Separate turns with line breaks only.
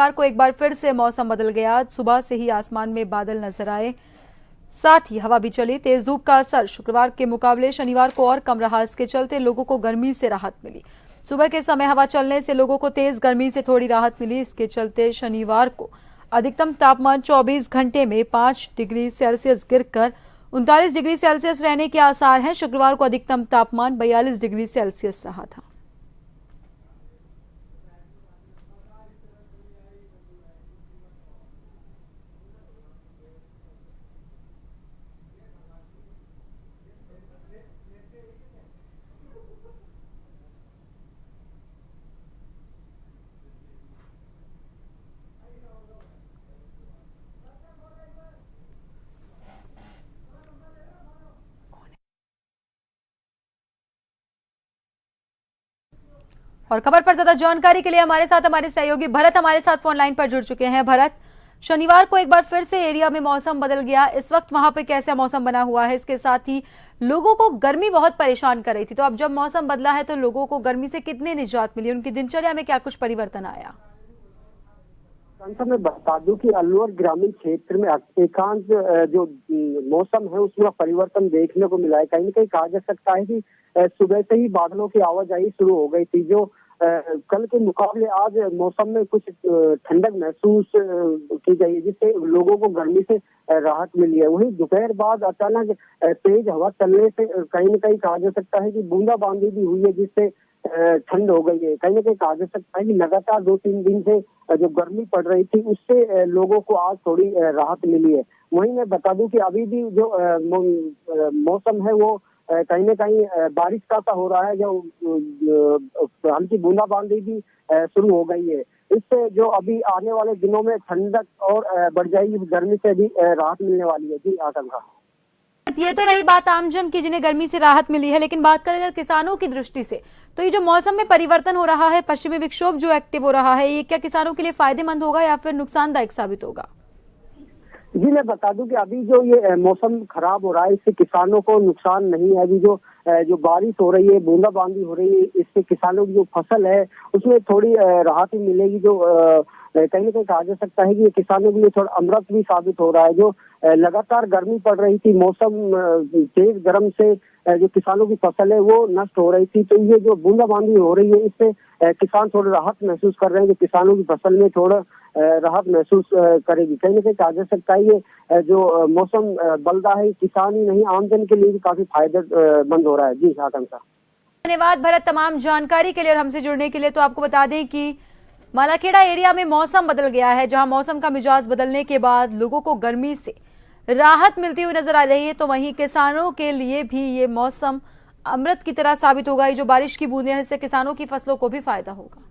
शनिवार को एक बार फिर से मौसम बदल गया। सुबह से ही आसमान में बादल नजर आए, साथ ही हवा भी चली। तेज धूप का असर शुक्रवार के मुकाबले शनिवार को और कम रहा। इसके चलते लोगों को गर्मी से राहत मिली। सुबह के समय हवा चलने से लोगों को तेज गर्मी से थोड़ी राहत मिली। इसके चलते शनिवार को अधिकतम तापमान 24 घंटे में 5 डिग्री सेल्सियस गिरकर 39 डिग्री सेल्सियस रहने के आसार हैं। शुक्रवार को अधिकतम तापमान 42 डिग्री सेल्सियस रहा था। और खबर पर ज्यादा जानकारी के लिए हमारे सहयोगी भरत हमारे साथ फोन लाइन पर जुड़ चुके हैं। भरत, शनिवार को एक बार फिर से एरिया में मौसम बदल गया। इस वक्त वहां पे कैसा मौसम बना हुआ है? इसके साथ ही लोगों को गर्मी बहुत परेशान कर रही थी, तो अब जब मौसम बदला है तो लोगों को गर्मी से कितनी निजात मिली? उनकी दिनचर्या में क्या कुछ परिवर्तन आया?
मैं बता दूं कि अलवर ग्रामीण क्षेत्र में एकांश जो मौसम है उसमें परिवर्तन देखने को मिला है। कहीं ना कहीं कहा जा सकता है कि सुबह से ही बादलों की आवाजाही शुरू हो गई थी, जो कल के मुकाबले आज मौसम में कुछ ठंडक महसूस की गई है, जिससे लोगों को गर्मी से राहत मिली है। वहीं दोपहर बाद अचानक तेज हवा चलने से कहीं ना कहीं कहा जा सकता है कि बूंदाबांदी भी हुई है, जिससे ठंड हो गई है। कहीं ना कहीं कहा जा सकता है कि लगातार 2-3 दिन से जो गर्मी पड़ रही थी उससे लोगों को आज थोड़ी राहत मिली है। वहीं मैं बता दूं कि अभी भी जो मौसम है वो कहीं ना कहीं बारिश का सा हो रहा है, जो हल्की बूंदाबांदी भी शुरू हो गई है। इससे जो अभी आने वाले दिनों में ठंडक और बढ़ जाएगी, गर्मी से भी राहत मिलने वाली है। जी आशंका,
ये तो रही बात आमजन की जिन्हें गर्मी से राहत मिली है, लेकिन बात करें अगर किसानों की दृष्टि से, तो ये जो मौसम में परिवर्तन हो रहा है, पश्चिमी विक्षोभ जो एक्टिव हो रहा है, ये क्या किसानों के लिए फायदेमंद होगा या फिर नुकसानदायक साबित होगा?
जी मैं बता दूं कि अभी जो ये मौसम खराब हो रहा है इससे किसानों को नुकसान नहीं है। अभी जो बारिश हो रही है, बूंदाबांदी हो रही है, इससे किसानों की जो फसल है उसमें थोड़ी राहत मिलेगी। जो कहीं ना कहीं कहा जा सकता है कि ये किसानों के लिए थोड़ा अमृत भी साबित हो रहा है। जो लगातार गर्मी पड़ रही थी, मौसम तेज गर्म से जो किसानों की फसल है वो नष्ट हो रही थी, तो ये जो बूंदाबांदी हो रही है इससे किसान थोड़ा राहत महसूस कर रहे हैं। जो किसानों की फसल में थोड़ा राहत महसूस करेगी। कहीं ना कहीं कहा जा सकता है ये जो मौसम बदला है किसान ही नहीं आमजन के लिए भी काफी फायदेमंद हो रहा है। जी आकांक्षा,
धन्यवाद भरत तमाम जानकारी के लिए और हमसे जुड़ने के लिए। तो आपको बता दें कि मालाखेड़ा एरिया में मौसम बदल गया है, जहां मौसम का मिजाज बदलने के बाद लोगों को गर्मी से राहत मिलती हुई नजर आ रही है, तो वहीं किसानों के लिए भी ये मौसम अमृत की तरह साबित होगा। ये जो बारिश की बूंदें हैं इससे किसानों की फसलों को भी फायदा होगा।